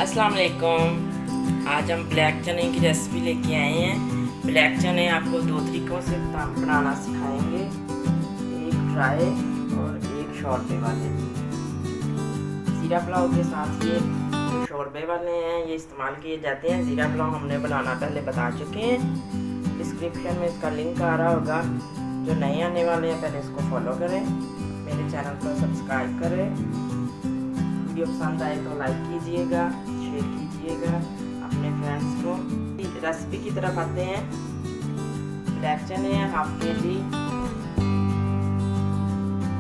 अस्सलाम वालेकुम। आज हम ब्लैक चने की रेसिपी लेके आए हैं। ब्लैक चने आपको दो तरीक़ों से बनाना सिखाएंगे, एक फ्राई और एक शोरबे वाले। ज़ीरा पुलाव के साथ ये जो शोरबे वाले हैं ये इस्तेमाल किए जाते हैं। ज़ीरा पुलाव हमने बनाना पहले बता चुके हैं, डिस्क्रिप्शन में इसका लिंक आ रहा होगा। जो नए आने वाले हैं पहले इसको फॉलो करें, मेरे चैनल को सब्सक्राइब करें। वीडियो पसंद आए तो लाइक कीजिएगा, शेयर कीजिएगा अपने फ्रेंड्स को। रेसिपी की तरफ आते हैं। ब्लैक चने हैं हाफ केजी,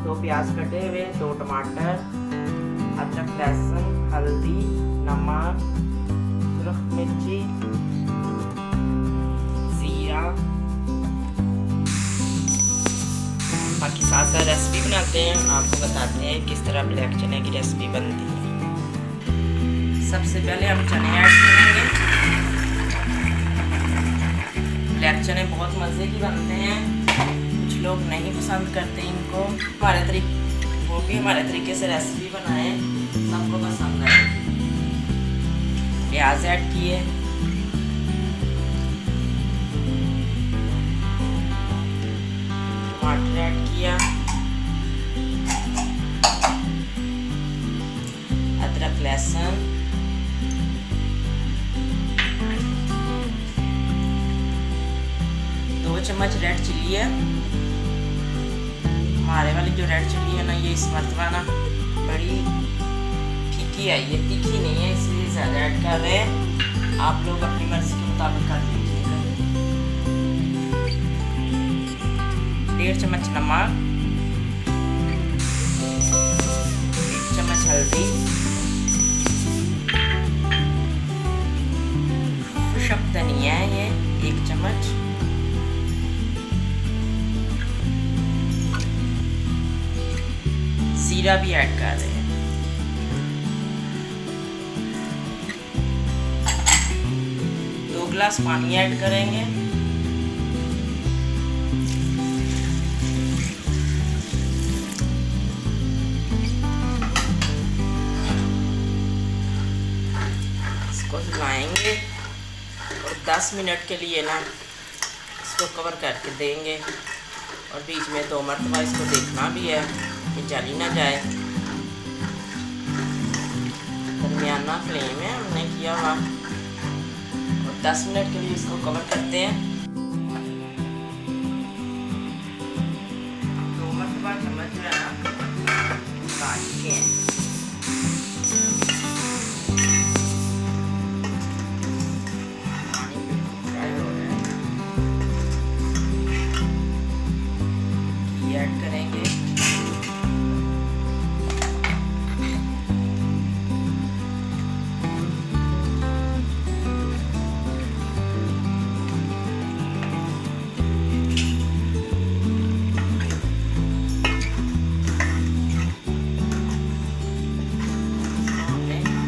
2 प्याज कटे हुए, 2 टमाटर, अदरक लहसुन, हल्दी, नमक, सुरख मिर्ची, जीरा। बाकी साथ साथ रेसिपी बनाते हैं, आपको बताते हैं किस तरह ब्लैक चने की रेसिपी बनती है। सबसे पहले हम चने ऐड करेंगे। ब्लैक चने बहुत मज़े की बनते हैं, कुछ लोग नहीं पसंद करते इनको। वो भी हमारे तरीके से रेसिपी बनाए, सबको पसंद है। प्याज ऐड किए, टमाटर ऐड किया, अदरक लहसुन, 2 चम्मच रेड चिली है। हमारे वाली जो रेड चिली है ना, ये इस मरतबा ना बड़ी फीकी आई है, तीखी नहीं है, इसलिए ज़्यादा ऐड कर रहे हैं। आप लोग अपनी मर्ज़ी के मुताबिक कर लीजिएगा। 1.5 चम्मच नमक, 1 चम्मच हल्दी, खुशक धनिया है ये 1 चम्मच, जीरा भी ऐड कर रहे हैं। दो गिलास पानी ऐड करेंगे। इसको हिलाएंगे और 10 मिनट के लिए ना इसको कवर करके देंगे, और बीच में 2 मरतबा इसको देखना भी है कि जली ना जाए। दरमियाना फ्लेम है हमने किया हुआ, और 10 मिनट के लिए इसको कवर करते हैं। 2 मरतबा चम्मच जो है ना काट के ऐड करेंगे।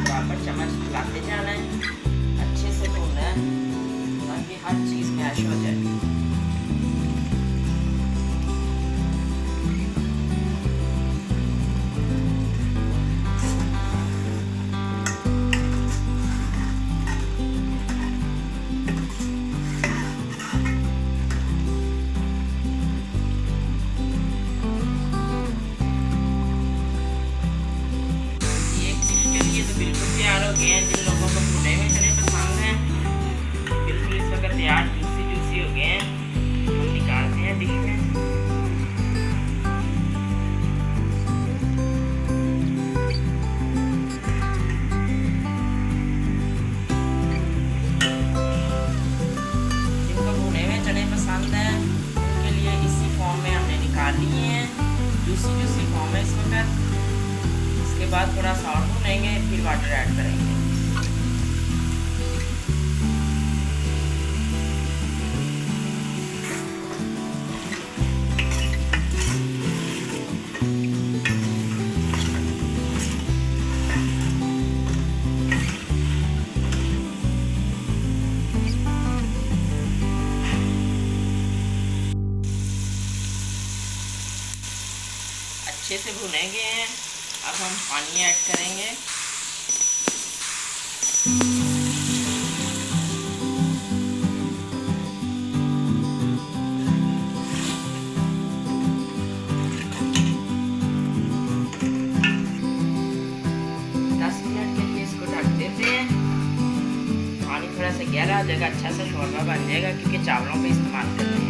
बराबर चम्मच हिलाते जाना है, अच्छे से भूनना है ताकि हर चीज़ मैश हो जाए। बिल्कुल तैयार हो गए हैं। जिन लोगों को भुने हुए चने पसंद हैं, बिल्कुल इस वक्त तैयार जूसी जूसी हो गए हैं। हम निकालते हैं डिश में। जिनको भुने हुए चने पसंद हैं उनके लिए इसी फॉर्म में हमने निकाल लिए हैं, जूसी जूसी फॉर्म है इस वक्त। इसके बाद थोड़ा सा और भुनेंगे, फिर वाटर ऐड करेंगे। अच्छे से भुने गए हैं। अब हम पानी ऐड करेंगे। थोड़ा सा गहरा हो जाएगा, अच्छा सा शोरबा बन जाएगा, क्योंकि चावलों का इस्तेमाल करते हैं।